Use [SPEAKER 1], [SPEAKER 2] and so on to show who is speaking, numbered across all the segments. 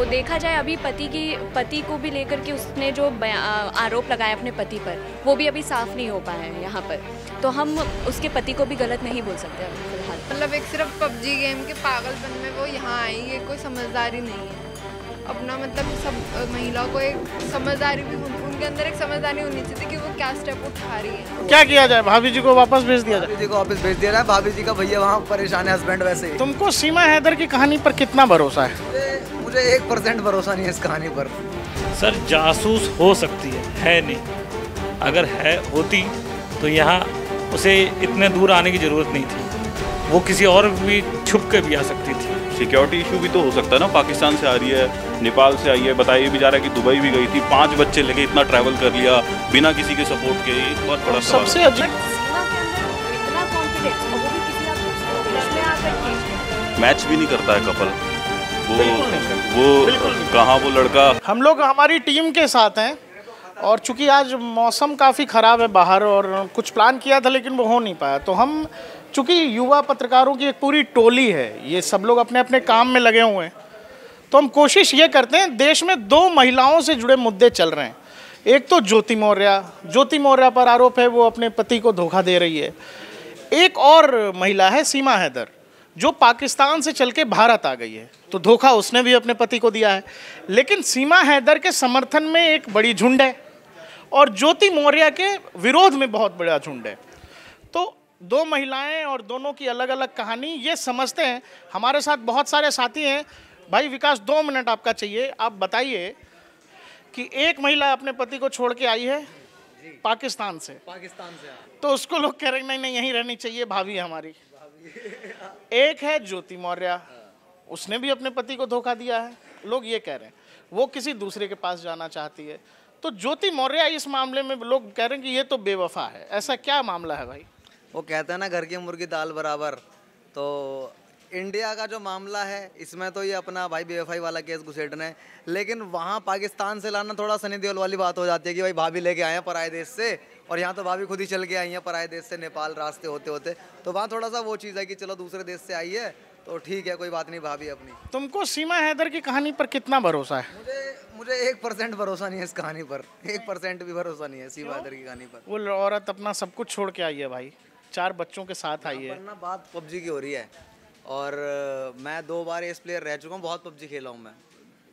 [SPEAKER 1] देखा जाए अभी पति को भी लेकर के उसने जो आरोप लगाया अपने पति पर, वो भी अभी साफ नहीं हो पाया है यहाँ पर। तो हम उसके पति को भी गलत नहीं बोल सकते अभी फिलहाल।
[SPEAKER 2] मतलब एक सिर्फ पबजी गेम के पागलपन में वो यहाँ आई, ये कोई समझदारी नहीं है। अपना मतलब सब महिला को एक समझदारी भी, उनके अंदर एक समझदारी होनी चाहिए कि वो क्या स्टेप उठा रही है।
[SPEAKER 3] क्या किया जाए? भाभी जी को वापस भेज दिया जाए?
[SPEAKER 4] भाभी जी को वापस भेज दिया जाए। भाभी जी का भैया वहाँ परेशान है, हस्बैंड वैसे ही।
[SPEAKER 3] तुमको सीमा हैदर की कहानी पर कितना भरोसा है?
[SPEAKER 4] मुझे 1% भरोसा नहीं है इस कहानी पर।
[SPEAKER 5] सर जासूस हो सकती है नहीं। अगर है होती तो यहाँ उसे इतने दूर आने की ज़रूरत नहीं थी, वो किसी और भी छुप के भी आ सकती थी।
[SPEAKER 6] सिक्योरिटी इशू भी तो हो सकता है ना। पाकिस्तान से आ रही है, नेपाल से आई है, बताइए भी जा रहा है कि दुबई भी गई थी, 5 बच्चे लेके इतना ट्रैवल कर लिया बिना किसी के सपोर्ट के। बहुत बड़ा
[SPEAKER 3] सबसे अजीब
[SPEAKER 6] मैच भी नहीं करता है कपल। वो कहाँ वो लड़का।
[SPEAKER 3] हम लोग हमारी टीम के साथ हैं और चूंकि आज मौसम काफ़ी ख़राब है बाहर और कुछ प्लान किया था लेकिन वो हो नहीं पाया, तो हम चूंकि युवा पत्रकारों की एक पूरी टोली है, ये सब लोग अपने अपने काम में लगे हुए हैं, तो हम कोशिश ये करते हैं। देश में 2 महिलाओं से जुड़े मुद्दे चल रहे हैं। एक तो ज्योति मौर्या पर आरोप है वो अपने पति को धोखा दे रही है। एक और महिला है सीमा हैदर, जो पाकिस्तान से चल के भारत आ गई है, तो धोखा उसने भी अपने पति को दिया है। लेकिन सीमा हैदर के समर्थन में एक बड़ी झुंड है और ज्योति मौर्या के विरोध में बहुत बड़ा झुंड है। तो 2 महिलाएं और दोनों की अलग अलग कहानी, ये समझते हैं। हमारे साथ बहुत सारे साथी हैं। भाई विकास, 2 मिनट आपका चाहिए। आप बताइए कि एक महिला अपने पति को छोड़ के आई है पाकिस्तान से, तो उसको लोग कह रहे हैं नहीं यहीं रहनी चाहिए भाभी हमारी। एक है ज्योति मौर्या, उसने भी अपने पति को धोखा दिया है, लोग ये कह रहे हैं वो किसी दूसरे के पास जाना चाहती है। तो ज्योति मौर्या इस मामले में लोग कह रहे हैं कि ये तो बेवफा है। ऐसा क्या मामला है भाई?
[SPEAKER 4] वो कहते हैं ना घर की मुर्गी दाल बराबर। तो इंडिया का जो मामला है इसमें तो ये अपना भाई बेवफाई वाला केस घुसेड़ना है, लेकिन वहाँ पाकिस्तान से लाना थोड़ा सनी देओल वाली बात हो जाती है कि भाई भाभी लेके आए हैं पराए देश से, और यहाँ तो भाभी खुद ही चल के आई हैं पराए देश से, नेपाल रास्ते होते होते। तो वहाँ थोड़ा सा वो चीज़ है कि चलो दूसरे देश से आई है तो ठीक है, कोई बात नहीं भाभी अपनी।
[SPEAKER 3] तुमको सीमा हैदर की कहानी पर कितना भरोसा है?
[SPEAKER 4] मुझे 1% भरोसा नहीं है इस कहानी पर। 1% भी भरोसा नहीं है सीमा हैदर की कहानी पर।
[SPEAKER 3] वो औरत अपना सब कुछ छोड़ के आई है भाई, 4 बच्चों के साथ आई है।
[SPEAKER 4] वरना बात पबजी की हो रही है और मैं 2 बार एस प्लेयर रह चुका हूँ, बहुत पबजी खेला हूँ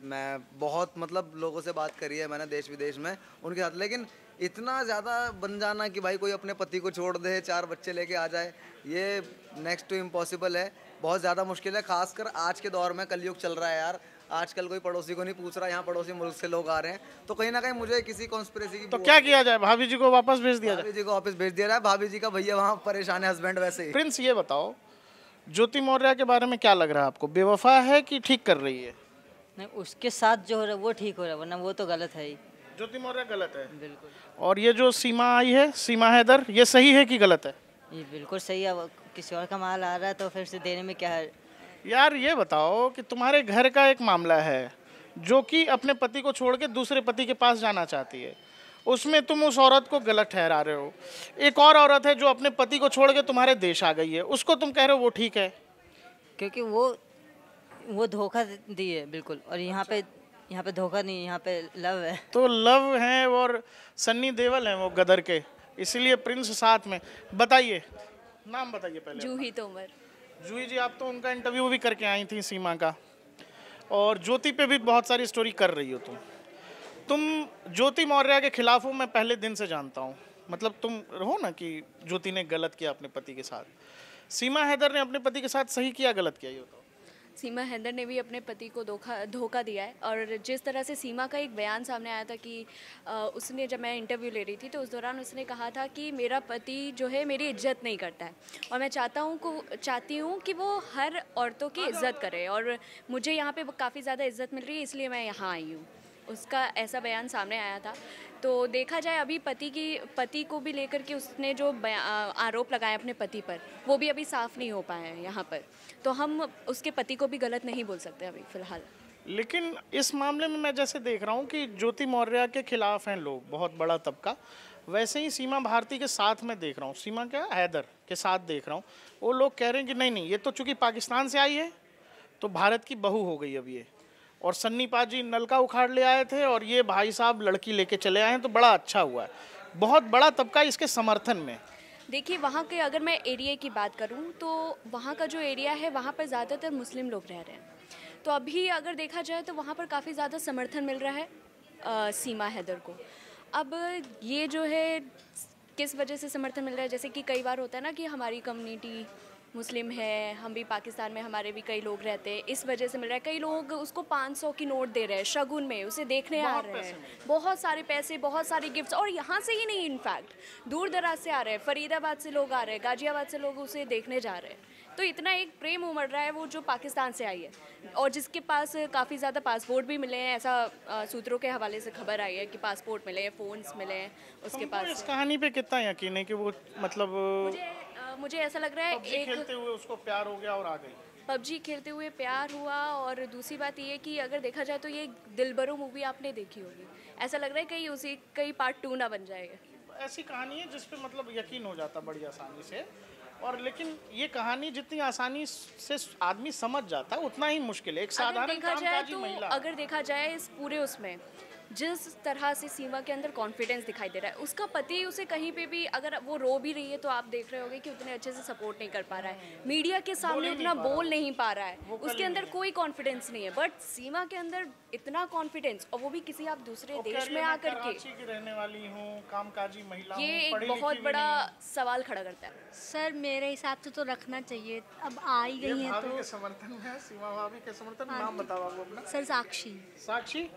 [SPEAKER 4] मैं बहुत मतलब लोगों से बात करी है मैंने देश विदेश में उनके साथ, लेकिन इतना ज़्यादा बन जाना कि भाई कोई अपने पति को छोड़ दे 4 बच्चे लेके आ जाए, ये नेक्स्ट टू इम्पॉसिबल है। बहुत ज़्यादा मुश्किल है, खासकर आज के दौर में। कलयुग चल रहा है यार, आजकल कोई पड़ोसी को नहीं पूछ रहा, यहाँ पड़ोसी मुल्क से लोग आ रहे हैं। तो कहीं ना कहीं मुझे किसी कॉन्स्पिरेसी की।
[SPEAKER 3] तो क्या किया जाए? भाभी जी को वापस भेज दिया जाए?
[SPEAKER 4] भाभी जी को वापस भेज दिया जाए। भाभी जी का भैया वहाँ परेशान है, हस्बैंड वैसे ही।
[SPEAKER 3] प्रिंस, ये बताओ ज्योति मौर्या के बारे में क्या लग रहा है आपको? बेवफा है कि ठीक कर रही है?
[SPEAKER 7] नहीं, उसके साथ जो हो रहा है वो ठीक हो रहा है, वरना वो तो गलत है ही।
[SPEAKER 3] ज्योति मौर्या गलत है
[SPEAKER 7] बिल्कुल।
[SPEAKER 3] और ये जो सीमा आई है, सीमा हैदर, ये सही है कि गलत है?
[SPEAKER 7] ये बिल्कुल सही है। किसी और का माल आ रहा है तो फिर से देने में क्या है?
[SPEAKER 3] यार ये बताओ कि तुम्हारे घर का एक मामला है जो कि अपने पति को छोड़ के दूसरे पति के पास जाना चाहती है, उसमें तुम उस औरत को गलत ठहरा रहे हो। एक और औरत है जो अपने पति को छोड़ के तुम्हारे देश आ गई है, उसको तुम कह रहे हो वो ठीक है?
[SPEAKER 7] क्योंकि वो धोखा दी है बिल्कुल, और यहाँ पे धोखा नहीं, यहाँ पे लव है।
[SPEAKER 3] तो लव है और सन्नी देओल है वो गदर के, इसलिए प्रिंस साथ में। बताइए, नाम बताइए पहले।
[SPEAKER 1] जूही तोमर।
[SPEAKER 3] जूही जी, आप तो उनका इंटरव्यू भी करके आई थी सीमा का, और ज्योति पे भी बहुत सारी स्टोरी कर रही हो तुम ज्योति मौर्या के खिलाफ हो, मैं पहले दिन से जानता हूँ। मतलब तुम हो ना कि ज्योति ने गलत किया अपने पति के साथ, सीमा हैदर ने अपने पति के साथ सही किया गलत किया? ये बताओ।
[SPEAKER 1] सीमा हैदर ने भी अपने पति को धोखा दिया है। और जिस तरह से सीमा का एक बयान सामने आया था कि उसने, जब मैं इंटरव्यू ले रही थी तो उस दौरान उसने कहा था कि मेरा पति जो है मेरी इज्जत नहीं करता है, और मैं चाहती हूँ कि वो हर औरतों की इज्जत करे, और मुझे यहाँ पे काफ़ी ज़्यादा इज्जत मिल रही है इसलिए मैं यहाँ आई हूँ। उसका ऐसा बयान सामने आया था। तो देखा जाए अभी पति को भी लेकर के उसने जो आरोप लगाया अपने पति पर, वो भी अभी साफ नहीं हो पाया है यहाँ पर। तो हम उसके पति को भी गलत नहीं बोल सकते अभी फ़िलहाल।
[SPEAKER 3] लेकिन इस मामले में मैं जैसे देख रहा हूँ कि ज्योति मौर्या के खिलाफ हैं लोग, बहुत बड़ा तबका, वैसे ही सीमा भारती के साथ में देख रहा हूँ, सीमा क्या हैदर के साथ देख रहा हूँ। वो लोग कह रहे हैं कि नहीं ये तो चूंकि पाकिस्तान से आई है तो भारत की बहू हो गई अब ये, और सन्नी पाजी नलका उखाड़ ले आए थे और ये भाई साहब लड़की लेके चले आए हैं, तो बड़ा अच्छा हुआ है। बहुत बड़ा तबका इसके समर्थन में।
[SPEAKER 1] देखिए वहाँ के अगर मैं एरिया की बात करूँ तो वहाँ का जो एरिया है वहाँ पर ज़्यादातर मुस्लिम लोग रह रहे हैं, तो अभी अगर देखा जाए तो वहाँ पर काफ़ी ज़्यादा समर्थन मिल रहा है सीमा हैदर को। अब ये जो है किस वजह से समर्थन मिल रहा है, जैसे कि कई बार होता है ना कि हमारी कम्युनिटी मुस्लिम है, हम भी पाकिस्तान में हमारे भी कई लोग रहते हैं, इस वजह से मिल रहा है। कई लोग उसको 500 की नोट दे रहे हैं शगुन में, उसे देखने आ रहे हैं, बहुत सारे पैसे, बहुत सारे गिफ्ट्स, और यहाँ से ही नहीं, इनफैक्ट दूर दराज से आ रहे हैं, फरीदाबाद से लोग आ रहे हैं, गाजियाबाद से लोग उसे देखने जा रहे हैं। तो इतना एक प्रेम उमड़ रहा है वो जो पाकिस्तान से आई है और जिसके पास काफ़ी ज़्यादा पासपोर्ट भी मिले हैं, ऐसा सूत्रों के हवाले से खबर आई है कि पासपोर्ट मिले हैं, फ़ोन्स मिले हैं उसके पास।
[SPEAKER 3] इस कहानी पे कितना यकीन है कि वो मतलब
[SPEAKER 1] मुझे ऐसा लग रहा है
[SPEAKER 3] एक खेलते हुए उसको प्यार हो गया और आ गई,
[SPEAKER 1] पबजी खेलते हुए प्यार हुआ। और दूसरी बात ये कि अगर देखा जाए तो ये दिलबरो मूवी आपने देखी होगी, ऐसा लग रहा है कहीं उसी कहीं पार्ट 2 ना बन जाएगा।
[SPEAKER 3] ऐसी कहानी है जिस पे मतलब यकीन हो जाता बड़ी आसानी से, और लेकिन ये कहानी जितनी आसानी से आदमी समझ जाता है उतना ही मुश्किल है। एक साधारण कामकाजी महिला,
[SPEAKER 1] अगर देखा जाए इस पूरे उसमें जिस तरह से सीमा के अंदर कॉन्फिडेंस दिखाई दे रहा है, उसका पति उसे कहीं पे भी अगर वो रो भी रही है तो आप देख रहे होगे कि उतने अच्छे से सपोर्ट नहीं कर पा रहा है, मीडिया के सामने उतना बोल नहीं पा रहा है, उसके अंदर कोई कॉन्फिडेंस नहीं है। बट सीमा के अंदर इतना कॉन्फिडेंस, और वो भी किसी आप दूसरे देश में आकर के।
[SPEAKER 3] कराची की रहने वाली हूँ, कामकाजी महिला हूँ,
[SPEAKER 1] ये एक
[SPEAKER 3] पढ़ी
[SPEAKER 1] बहुत
[SPEAKER 3] लिखी
[SPEAKER 1] बड़ा सवाल खड़ा करता है।
[SPEAKER 8] सर मेरे हिसाब से तो रखना चाहिए, अब आ ही गई हैं
[SPEAKER 3] भाभी
[SPEAKER 8] तो।
[SPEAKER 3] के समर्थन में है, सीमा भाभी के समर्थन में। नाम बताओ आप अपना।
[SPEAKER 8] सर साक्षी।
[SPEAKER 3] साक्षी,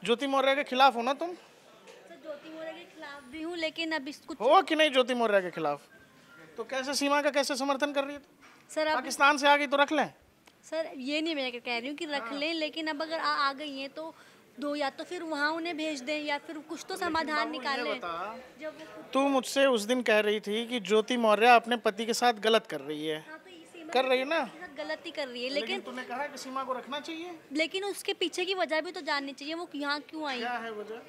[SPEAKER 3] ज्योति मौर्य के खिलाफ हो ना तुम?
[SPEAKER 8] सर ज्योति मौर्य के खिलाफ भी हूँ, लेकिन अब इसको
[SPEAKER 3] हो कि नहीं ज्योति मौर्य के खिलाफ? तो कैसे सीमा का कैसे समर्थन कर रही है?
[SPEAKER 8] सर अब
[SPEAKER 3] पाकिस्तान से आ गई तो रख लें।
[SPEAKER 8] सर ये नहीं मैं कह रही हूँ कि रख लें, लेकिन अब अगर आ गई हैं तो दो, या तो फिर वहाँ उन्हें भेज दें या फिर कुछ तो समाधान निकालें। जब
[SPEAKER 3] तू मुझसे उस दिन कह रही थी कि ज्योति मौर्य अपने पति के साथ गलत कर रही है, कर रही है ना?
[SPEAKER 8] गलती कर रही है,
[SPEAKER 3] लेकिन तूने कहा कि सीमा को रखना चाहिए।
[SPEAKER 8] लेकिन उसके पीछे की वजह भी तो जाननी चाहिए, वो यहाँ क्यों आई।
[SPEAKER 3] क्या है वजह?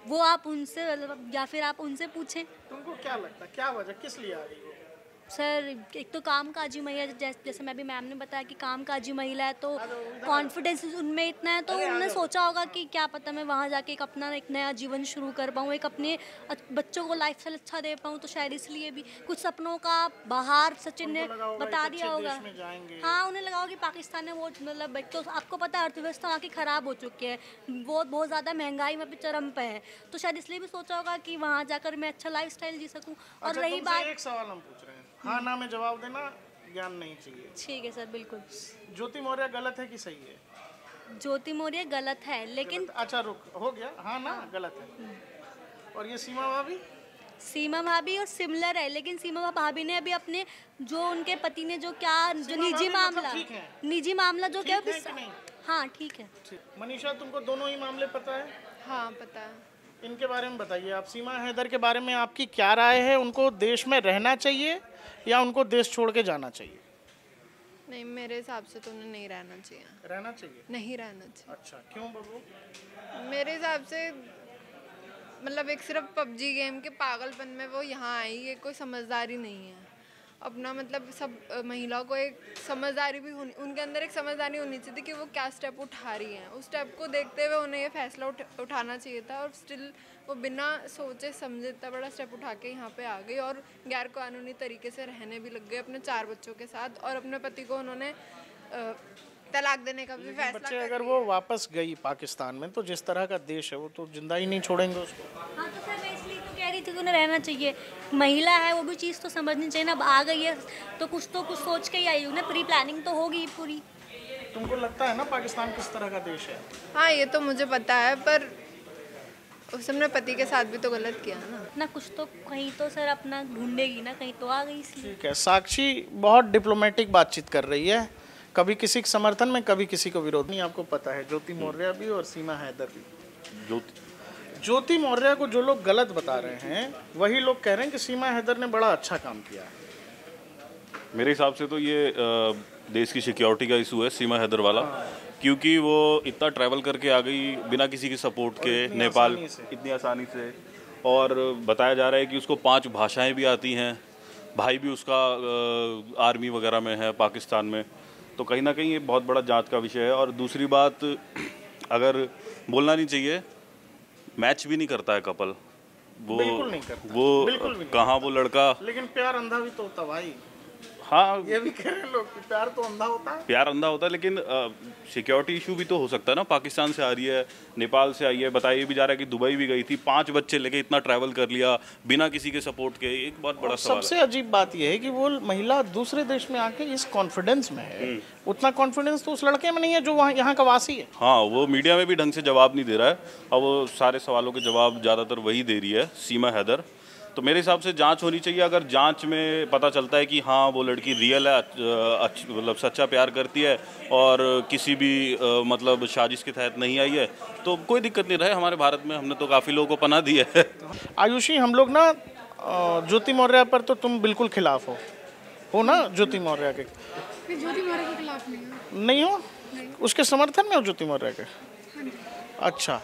[SPEAKER 8] वो आप उनसे या फिर आप उनसे पूछें।
[SPEAKER 3] तुमको क्या लगता है क्या वजह, किस लिए आ रही है?
[SPEAKER 8] सर एक तो कामकाजी महिला, जैसे मैं भी मैम ने बताया कि कामकाजी महिला है, तो कॉन्फिडेंस उनमें इतना है, तो उन्होंने सोचा होगा कि क्या पता मैं वहाँ जाके एक अपना एक नया जीवन शुरू कर पाऊँ, एक अपने बच्चों को लाइफस्टाइल अच्छा दे पाऊँ, तो शायद इसलिए भी कुछ सपनों का बाहर सचिन ने बता दिया होगा। हाँ, उन्हें लगा होगा कि पाकिस्तान में वो मतलब एक तो आपको पता है अर्थव्यवस्था वहाँ की ख़राब हो चुकी है, वो बहुत ज़्यादा महंगाई में भी चरम पे है, तो शायद इसलिए भी सोचा होगा कि वहाँ जाकर मैं अच्छा लाइफस्टाइल जी सकूँ। और रही बात,
[SPEAKER 3] एक सवाल हम पूछ रहे हैं, हाँ ना में जवाब देना, ज्ञान नहीं चाहिए।
[SPEAKER 8] ठीक है सर, बिल्कुल।
[SPEAKER 3] ज्योति मौर्य गलत है कि सही है?
[SPEAKER 8] ज्योति मौर्य गलत है, लेकिन
[SPEAKER 3] अच्छा रुक, हो गया, हाँ ना गलत है। और ये सीमा भाभी?
[SPEAKER 8] सीमा भाभी और सिमिलर है, लेकिन सीमा भाभी ने अभी अपने जो उनके पति ने जो निजी मामला जो क्या, हाँ ठीक है।
[SPEAKER 3] मनीषा, तुमको दोनों ही मामले पता है?
[SPEAKER 2] हाँ पता है।
[SPEAKER 3] इनके बारे में बताइए आप। सीमा हैदर के बारे में आपकी क्या राय है? उनको देश में रहना चाहिए या उनको देश छोड़ के जाना चाहिए?
[SPEAKER 2] नहीं, मेरे हिसाब से तो उन्हें नहीं रहना चाहिए।
[SPEAKER 3] रहना चाहिए?
[SPEAKER 2] नहीं रहना चाहिए।
[SPEAKER 3] अच्छा, क्यों बबू?
[SPEAKER 2] मेरे हिसाब से मतलब एक सिर्फ पबजी गेम के पागलपन में वो यहाँ आई, ये कोई समझदारी नहीं है। अपना मतलब सब महिलाओं को एक समझदारी भी उनके अंदर एक समझदारी होनी चाहिए थी कि वो क्या स्टेप उठा रही हैं। उस स्टेप को देखते हुए उन्हें ये फैसला उठाना चाहिए था, और स्टिल वो बिना सोचे समझे इतना बड़ा स्टेप उठा के यहाँ पे आ गई और गैर कानूनी तरीके से रहने भी लग गए अपने 4 बच्चों के साथ, और अपने पति को उन्होंने तलाक देने का भी फैसला
[SPEAKER 3] बच्चे अगर वो वापस गई पाकिस्तान में, तो जिस तरह का देश है वो तो जिंदा ही नहीं छोड़ेंगे उसको।
[SPEAKER 8] हाँ, तो सर मैं इसलिए तो कह रही थी कि उन्हें रहना चाहिए। महिला है, वो भी चीज़ तो समझनी चाहिए ना। अब आ गई है तो कुछ सोच के ही आई, उन्हें प्री प्लानिंग तो होगी पूरी।
[SPEAKER 3] तुमको लगता है ना पाकिस्तान किस तरह का देश है?
[SPEAKER 2] हाँ, ये तो मुझे पता है, पर उसने अपने पति के साथ भी तो गलत किया ना।
[SPEAKER 8] कुछ तो कहीं तो सर अपना ढूंढेगी ना, कहीं तो आ गई इसलिए।
[SPEAKER 3] ठीक है, साक्षी बहुत डिप्लोमेटिक बातचीत कर रही है, कभी किसी के समर्थन में, कभी किसी को विरोध नहीं। आपको पता है ज्योति मौर्य भी और सीमा हैदर भी। ज्योति मौर्य को जो लोग गलत बता रहे हैं, वही लोग कह रहे हैं कि सीमा हैदर ने बड़ा अच्छा काम किया है।
[SPEAKER 6] मेरे हिसाब से तो ये देश की सिक्योरिटी का इशू है सीमा हैदर वाला, क्योंकि वो इतना ट्रैवल करके आ गई बिना किसी के सपोर्ट के नेपाल इतनी आसानी से, और बताया जा रहा है कि उसको 5 भाषाएं भी आती हैं, भाई भी उसका आर्मी वगैरह में है पाकिस्तान में, तो कहीं ना कहीं ये बहुत बड़ा जांच का विषय है। और दूसरी बात अगर बोलना नहीं चाहिए, मैच भी नहीं करता है कपल वो,
[SPEAKER 3] बिल्कुल नहीं करता,
[SPEAKER 6] वो
[SPEAKER 3] बिल्कुल भी नहीं।
[SPEAKER 6] कहाँ वो लड़का,
[SPEAKER 3] लेकिन प्यार अंधा भी तो होता भाई,
[SPEAKER 6] हाँ
[SPEAKER 3] ये भी कह रहे हैं लोग कि प्यार तो अंधा होता है।
[SPEAKER 6] प्यार अंधा होता है, लेकिन सिक्योरिटी इशू भी तो हो सकता है ना। पाकिस्तान से आ रही है, नेपाल से आई है, बताइए भी जा रहा है कि दुबई भी गई थी, 5 बच्चे लेके इतना ट्रैवल कर लिया बिना किसी के सपोर्ट के, एक बहुत बड़ा सवाल
[SPEAKER 3] सबसे अजीब बात यह है कि वो महिला दूसरे देश में आके इस कॉन्फिडेंस में है, उतना कॉन्फिडेंस तो उस लड़के में नहीं है जो वहाँ यहाँ का वासी है।
[SPEAKER 6] हाँ, वो मीडिया में भी ढंग से जवाब नहीं दे रहा है, और वो सारे सवालों के जवाब ज़्यादातर वही दे रही है, सीमा हैदर। तो मेरे हिसाब से जांच होनी चाहिए। अगर जांच में पता चलता है कि हाँ वो लड़की रियल है, मतलब सच्चा प्यार करती है और किसी भी मतलब साजिश के तहत नहीं आई है, तो कोई दिक्कत नहीं रहे। हमारे भारत में हमने तो काफ़ी लोगों को पनाह दी है।
[SPEAKER 3] आयुषी, हम लोग ना ज्योति मौर्य पर तो तुम बिल्कुल खिलाफ हो ना? ज्योति मौर्य के
[SPEAKER 9] ज्योति मौर्य के खिलाफ
[SPEAKER 3] नहीं हो, उसके समर्थन में हो ज्योति मौर्य के? अच्छा,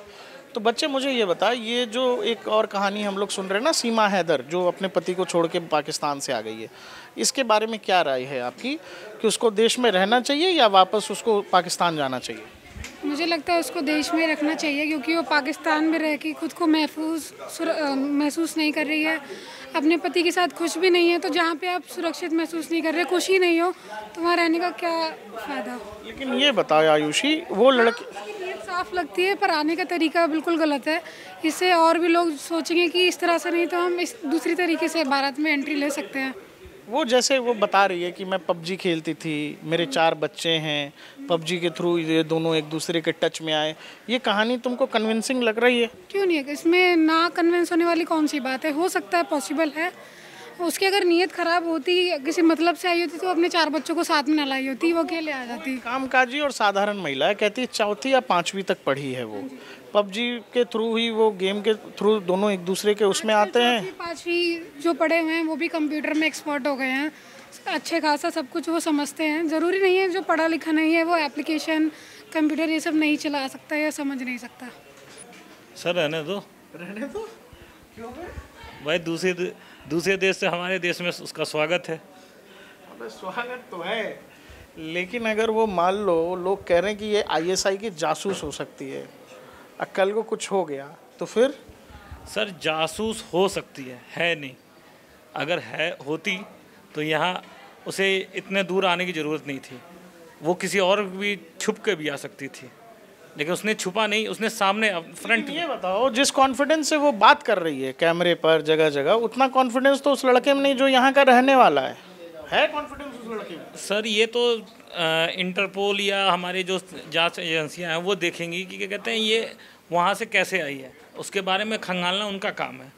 [SPEAKER 3] तो बच्चे मुझे ये बता, ये जो एक और कहानी हम लोग सुन रहे हैं ना, सीमा हैदर जो अपने पति को छोड़ के पाकिस्तान से आ गई है, इसके बारे में क्या राय है आपकी कि उसको देश में रहना चाहिए या वापस उसको पाकिस्तान जाना चाहिए?
[SPEAKER 9] मुझे लगता है उसको देश में रखना चाहिए, क्योंकि वो पाकिस्तान में रह के खुद को महसूस नहीं कर रही है, अपने पति के साथ खुश भी नहीं है। तो जहाँ पे आप सुरक्षित महसूस नहीं कर रहे, खुश ही नहीं हो, तो वहाँ रहने का क्या फ़ायदा?
[SPEAKER 3] लेकिन ये बताओ आयुषी, वो लड़की
[SPEAKER 9] नीयत साफ लगती है पर आने का तरीका बिल्कुल गलत है। इससे और भी लोग सोचेंगे कि इस तरह से नहीं तो हम इस दूसरी तरीके से भारत में एंट्री ले सकते हैं।
[SPEAKER 3] वो जैसे वो बता रही है कि मैं पबजी खेलती थी, मेरे 4 बच्चे हैं, पबजी के थ्रू ये दोनों एक दूसरे के टच में आए, ये कहानी तुमको कन्विंसिंग लग रही है?
[SPEAKER 9] क्यों नहीं है, इसमें ना कन्विंस होने वाली कौन सी बात है? हो सकता है, पॉसिबल है। उसकी अगर नीयत खराब होती, किसी मतलब से आई होती, तो अपने 4 बच्चों को साथ में ना लाई होती, वो अकेले आ जाती।
[SPEAKER 3] कामकाजी और साधारण महिला है, कहती है 4वीं या 5वीं तक पढ़ी है वो, पबजी के थ्रू ही, वो गेम के थ्रू दोनों एक दूसरे के उसमें आते हैं।
[SPEAKER 9] 5वीं जो पढ़े हुए हैं वो भी कंप्यूटर में एक्सपर्ट हो गए हैं, अच्छे खासा सब कुछ वो समझते हैं। ज़रूरी नहीं है जो पढ़ा लिखा नहीं है वो एप्लीकेशन कंप्यूटर ये सब नहीं चला सकता या समझ नहीं सकता।
[SPEAKER 5] सर रहने दो,
[SPEAKER 3] क्यों
[SPEAKER 5] भाई? दूसरे देश से हमारे देश में उसका स्वागत है।
[SPEAKER 3] अबे स्वागत तो है, लेकिन अगर वो मान लो लोग कह रहे हैं कि ये ISI की जासूस हो सकती है, कल को कुछ हो गया तो फिर?
[SPEAKER 5] सर जासूस हो सकती है नहीं। अगर होती तो यहाँ उसे इतने दूर आने की ज़रूरत नहीं थी, वो किसी और भी छुप के भी आ सकती थी, लेकिन उसने छुपा नहीं, उसने सामने फ्रंट।
[SPEAKER 3] ये बताओ, जिस कॉन्फिडेंस से वो बात कर रही है कैमरे पर जगह जगह, उतना कॉन्फिडेंस तो उस लड़के में नहीं जो यहाँ का रहने वाला है कॉन्फिडेंस उस लड़के में?
[SPEAKER 5] सर ये तो इंटरपोल या हमारे जो जांच एजेंसियां हैं वो देखेंगी कि क्या कहते हैं ये वहाँ से कैसे आई है, उसके बारे में खंगालना उनका काम है।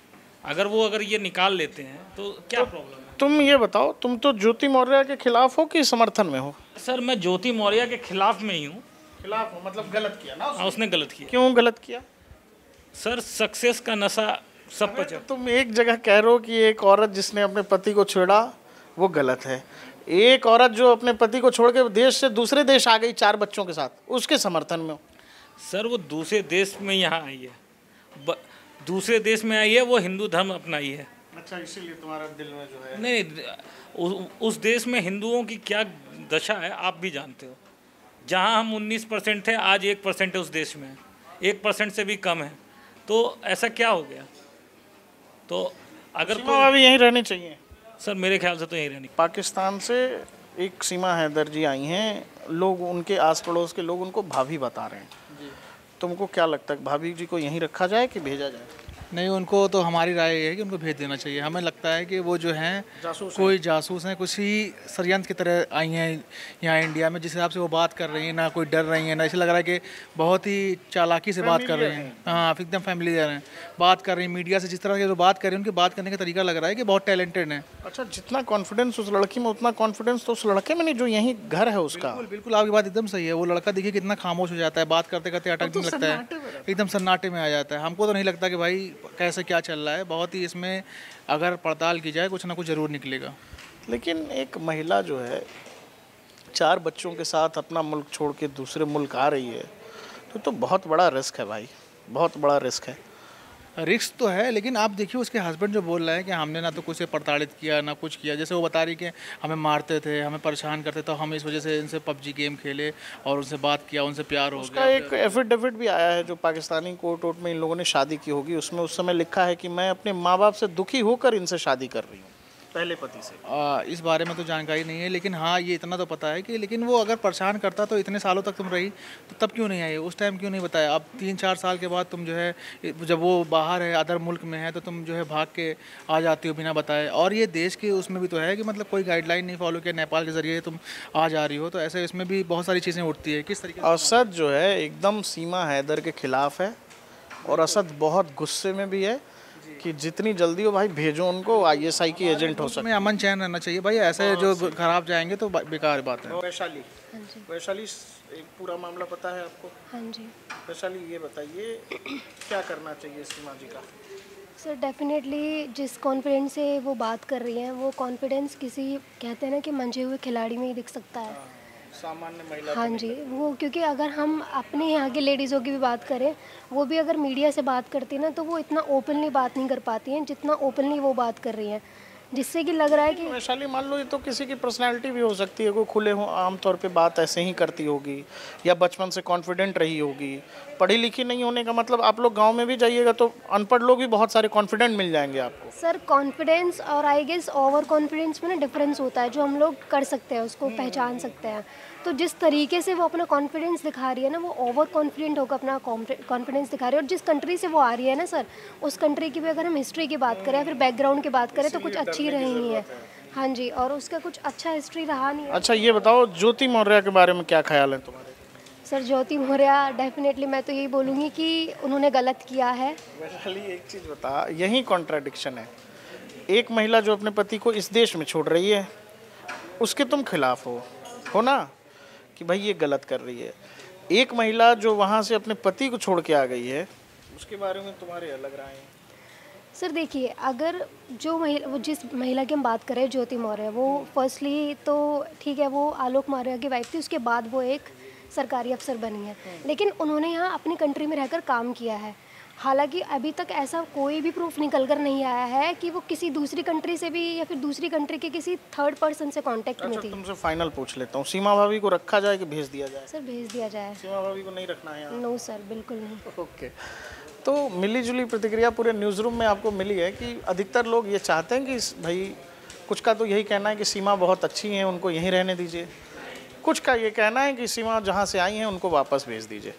[SPEAKER 5] अगर ये निकाल लेते हैं तो क्या प्रॉब्लम है?
[SPEAKER 3] तुम ये बताओ, तुम तो ज्योति मौर्य के खिलाफ हो कि समर्थन में हो?
[SPEAKER 5] सर मैं ज्योति मौर्य के खिलाफ में ही हूँ।
[SPEAKER 3] खिलाफ हो मतलब गलत किया ना उसने?
[SPEAKER 5] उसने गलत किया।
[SPEAKER 3] क्यों गलत किया?
[SPEAKER 5] सर सक्सेस का नशा सब पर
[SPEAKER 3] तुम एक जगह कह रहे हो कि एक औरत जिसने अपने पति को छोड़ा वो गलत है, एक औरत जो अपने पति को छोड़ के देश से दूसरे देश आ गई 4 बच्चों के साथ, उसके समर्थन में हो?
[SPEAKER 5] सर वो दूसरे देश में यहाँ आई है, दूसरे देश में आई है, वो हिंदू धर्म अपनाई है।
[SPEAKER 3] अच्छा, इसीलिए तुम्हारा दिल में जो है?
[SPEAKER 5] नहीं, उस देश में हिंदुओं की क्या दशा है आप भी जानते हो। जहाँ हम 19% थे, आज 1% है उस देश में, 1% से भी कम है, तो ऐसा क्या हो गया? तो अगर
[SPEAKER 3] सीमा भी यहीं रहनी चाहिए?
[SPEAKER 5] सर मेरे ख्याल से तो यहीं रहनी।
[SPEAKER 3] पाकिस्तान से एक सीमा हैदर जी आई हैं, लोग उनके आस पड़ोस के लोग उनको भाभी बता रहे हैं, तुमको क्या लगता है भाभी जी को यहीं रखा जाए कि भेजा जाए?
[SPEAKER 10] नहीं, उनको तो हमारी राय है कि उनको भेज देना चाहिए। हमें लगता है कि वो जो हैं कोई जासूस हैं, कुछ ही षड्यंत्र की तरह आई हैं यहाँ इंडिया में। जिस हिसाब से वो बात कर रही हैं, ना कोई डर रही हैं, ना ऐसे लग रहा है कि बहुत ही चालाकी से बात कर रही हैं। हाँ, एकदम फैमिलियर हैं, बात कर रही हैं मीडिया से। जिस तरह के जो बात कर रही हैं, उनकी बात करने का तरीका लग रहा है कि बहुत टैलेंटेड हैं।
[SPEAKER 3] अच्छा, जितना कॉन्फिडेंस उस लड़की में उतना कॉन्फिडेंस तो उस लड़के में नहीं जो यहीं घर है उसका।
[SPEAKER 10] बिल्कुल बिल्कुल, आपकी बात एकदम सही है। वो लड़का देखिए कितना खामोश हो जाता है, बात करते करते अटकने लगता है, एकदम सन्नाटे में आ जाता है। हमको तो नहीं लगता कि भाई कैसे क्या चल रहा है। बहुत ही इसमें अगर पड़ताल की जाए कुछ ना कुछ ज़रूर निकलेगा।
[SPEAKER 3] लेकिन एक महिला जो है 4 बच्चों के साथ अपना मुल्क छोड़ के दूसरे मुल्क आ रही है तो बहुत बड़ा रिस्क है भाई, बहुत बड़ा रिस्क है।
[SPEAKER 10] रिस्क तो है, लेकिन आप देखिए उसके हस्बैंड जो बोल रहा है कि हमने ना तो कुछ से प्रताड़ित किया ना कुछ किया, जैसे वो बता रही कि हमें मारते थे, हमें परेशान करते, तो हम इस वजह से इनसे पबजी गेम खेले और उनसे बात किया, उनसे प्यार हो
[SPEAKER 3] उसका
[SPEAKER 10] गया।
[SPEAKER 3] एक एफिडेविट भी आया है जो पाकिस्तानी कोर्ट में इन लोगों ने शादी की होगी, उसमें उस समय लिखा है कि मैं अपने माँ बाप से दुखी होकर इनसे शादी कर रही हूँ, पहले पति से।
[SPEAKER 10] इस बारे में तो जानकारी नहीं है, लेकिन हाँ ये इतना तो पता है कि लेकिन वो अगर परेशान करता तो इतने सालों तक तुम रही तो तब क्यों नहीं आई, उस टाइम क्यों नहीं बताया? अब 3-4 साल के बाद तुम जो है, जब वो बाहर है, अदर मुल्क में है, तो तुम जो है भाग के आ जाती हो बिना बताए। और ये देश के उसमें भी तो है कि मतलब कोई गाइडलाइन नहीं फॉलो किया, नेपाल के ज़रिए तुम आ जा रही हो, तो ऐसे इसमें भी बहुत सारी चीज़ें उठती है। किस तरीके से?
[SPEAKER 3] असद जो है एकदम सीमा हैदर के खिलाफ है और असद बहुत गुस्से में भी है कि जितनी जल्दी हो भाई भेजो उनको, ISI की एजेंट हो सकते।
[SPEAKER 10] अमन चैन रहना चाहिए भाई, ऐसे जो खराब जाएंगे तो बेकार बात है।
[SPEAKER 3] वैशाली, वैशाली एक पूरा मामला पता है आपको?
[SPEAKER 11] हाँ जी
[SPEAKER 3] वैशाली, ये बताइए क्या करना चाहिए सीमा जी का?
[SPEAKER 11] सर, डेफिनेटली जिस कॉन्फिडेंस से वो बात कर रही हैं, वो कॉन्फिडेंस किसी कहते हैं ना कि मंझे हुए खिलाड़ी में ही दिख सकता है।
[SPEAKER 3] सामान्य महिला।
[SPEAKER 11] हाँ जी, वो क्योंकि अगर हम अपने यहाँ के लेडीज़ों की भी बात करें, वो भी अगर मीडिया से बात करती हैं ना, तो वो इतना ओपनली बात नहीं कर पाती हैं जितना ओपनली वो बात कर रही हैं, जिससे कि लग रहा है कि
[SPEAKER 3] वैशाली मान लो ये तो किसी की पर्सनालिटी भी हो सकती है, कोई खुले हो आमतौर पे बात ऐसे ही करती होगी या बचपन से कॉन्फिडेंट रही होगी। पढ़ी लिखी नहीं होने का मतलब, आप लोग गांव में भी जाइएगा तो अनपढ़ लोग भी बहुत सारे कॉन्फिडेंट मिल जाएंगे आपको।
[SPEAKER 11] सर, कॉन्फिडेंस और आई गेस ओवर कॉन्फिडेंस में ना डिफरेंस होता है, जो हम लोग कर सकते हैं उसको पहचान सकते हैं। तो जिस तरीके से वो अपना कॉन्फिडेंस दिखा रही है ना, वो ओवर कॉन्फिडेंट होकर अपना कॉन्फिडेंस दिखा रही है। और जिस कंट्री से वो आ रही है ना सर, उस कंट्री की भी अगर हम हिस्ट्री की बात करें, फिर बैकग्राउंड की बात करें, तो कुछ अच्छी रही नहीं है। हाँ जी, और उसका कुछ अच्छा हिस्ट्री रहा नहीं है।
[SPEAKER 3] अच्छा ये बताओ, ज्योति मौर्य के बारे में क्या ख्याल है तुम्हारे?
[SPEAKER 11] सर, ज्योति मौर्य डेफिनेटली मैं तो यही बोलूँगी कि उन्होंने गलत किया है।
[SPEAKER 3] वैशाली एक चीज़ बता, यही कॉन्ट्राडिक्शन है। एक महिला जो अपने पति को इस देश में छोड़ रही है, उसके तुम खिलाफ हो ना कि भाई ये गलत कर रही है। एक महिला जो वहाँ से अपने पति को छोड़ के आ गई है, उसके बारे में तुम्हारे अलग राय हैं?
[SPEAKER 11] सर देखिए, अगर जो महिला, वो जिस महिला की हम बात करें, ज्योति मौर्य, वो फर्स्टली तो ठीक है, वो आलोक मौर्य की वाइफ थी, उसके बाद वो एक सरकारी अफसर बनी है, लेकिन उन्होंने यहाँ अपनी कंट्री में रहकर काम किया है। हालांकि अभी तक ऐसा कोई भी प्रूफ निकल कर नहीं आया है कि वो किसी दूसरी कंट्री से भी या फिर दूसरी कंट्री के किसी थर्ड पर्सन से कांटेक्ट में थी।
[SPEAKER 3] तुमसे फाइनल पूछ लेता हूँ, सीमा भाभी को रखा जाए कि भेज दिया जाए?
[SPEAKER 11] सर, भेज दिया जाए।
[SPEAKER 3] सीमा भाभी को नहीं रखना है?
[SPEAKER 11] नो सर, बिल्कुल नहीं।
[SPEAKER 3] ओके, तो मिली-जुली प्रतिक्रिया पूरे न्यूज़ रूम में आपको मिली है कि अधिकतर लोग ये चाहते हैं कि भाई, कुछ का तो यही कहना है कि सीमा बहुत अच्छी हैं, उनको यहीं रहने दीजिए। कुछ का ये कहना है कि सीमा जहाँ से आई हैं उनको वापस भेज दीजिए।